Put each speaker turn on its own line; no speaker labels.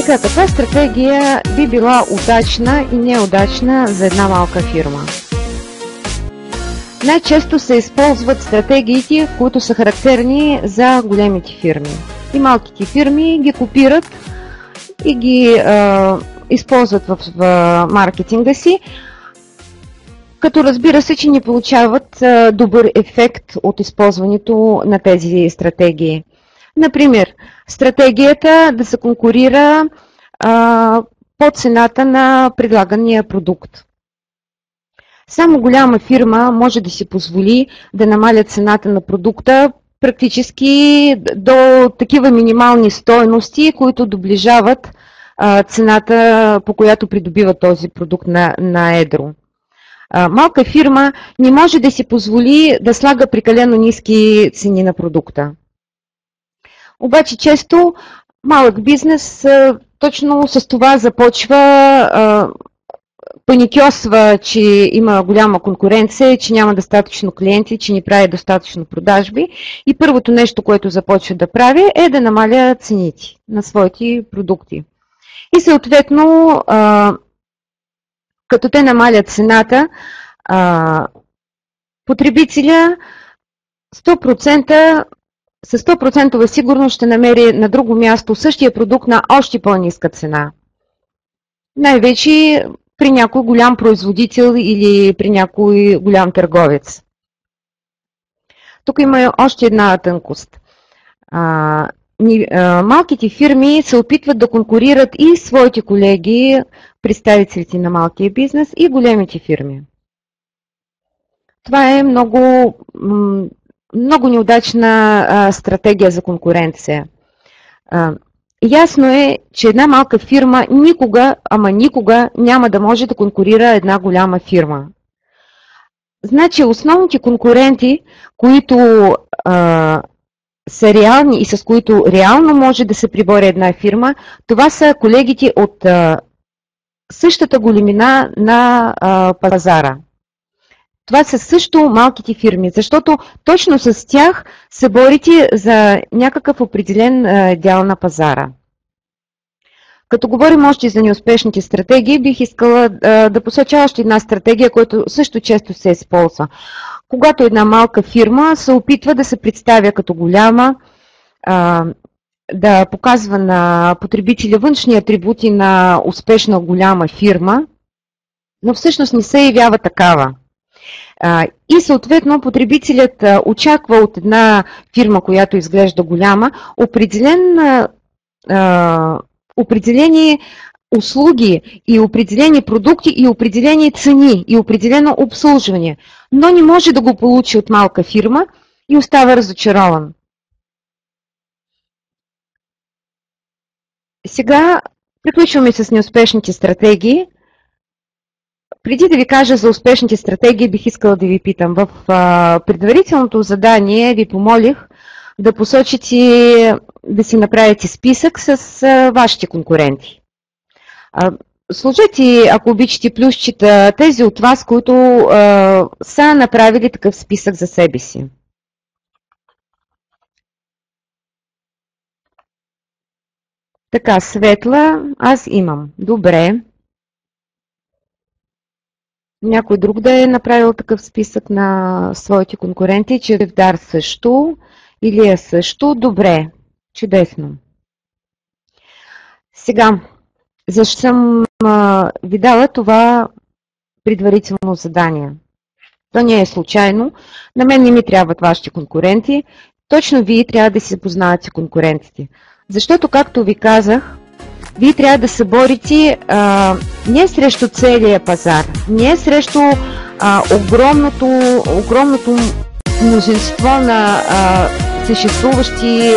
Сега, каква стратегия би била удачна и неудачна за една малка фирма? Най-често се използват стратегиите, които са характерни за големите фирми. И малките фирми ги копират и ги използват в маркетинга си, като разбира се, че не получават добър ефект от използването на тези стратегии. Например, стратегията да се конкурира по цената на предлагания продукт. Само голяма фирма може да си позволи да намаля цената на продукта практически до такива минимални стойности, които доближават цената, по която придобива този продукт на едро. Малка фирма не може да си позволи да слага прекалено ниски цени на продукта. Обаче често малък бизнес точно с това започва, паникьосва, че има голяма конкуренция, че няма достатъчно клиенти, че не прави достатъчно продажби и първото нещо, което започва да прави, е да намаля цените на своите продукти. И съответно, като те намалят цената, потребителя 100% със 100% сигурност ще намери на друго място същия продукт на още по-ниска цена. Най-вече при някой голям производител или при някой голям търговец. Тук има още една тънкост. Малките фирми се опитват да конкурират и своите колеги, представителите на малкия бизнес, и големите фирми. Това е много неудачна стратегия за конкуренция. Ясно е, че една малка фирма никога, ама никога няма да може да конкурира една голяма фирма. Значи основните конкуренти, които са реални и с които реално може да се прибори една фирма, това са колегите от същата големина на пазара. Това са също малките фирми, защото точно с тях се борите за някакъв определен дял на пазара. Като говорим още за неуспешните стратегии, бих искала да посоча още една стратегия, която също често се използва. Когато една малка фирма се опитва да се представя като голяма, да показва на потребителя външни атрибути на успешна голяма фирма, но всъщност не се явява такава. И съответно потребителят очаква от една фирма, която изглежда голяма, определени услуги и определени продукти и определени цени и определено обслужване, но не може да го получи от малка фирма и остава разочарован. Сега приключваме с неуспешните стратегии. Преди да ви кажа за успешните стратегии, бих искала да ви питам. В предварителното задание ви помолих да посочите, да си направите списък с вашите конкуренти. Сложете, ако обичате, плюсчета тези от вас, които са направили такъв списък за себе си. Така, Светла, аз имам. Добре. Някой друг да е направил такъв списък на своите конкуренти, Чевдар също, Илия също. Добре, чудесно. Сега, защо съм ви дала това предварително задание? То не е случайно. На мен не ми трябват вашите конкуренти. Точно вие трябва да си познавате конкурентите. Защото, както ви казах, вие трябва да се борите не срещу целия пазар, не срещу огромното мнозинство на съществуващи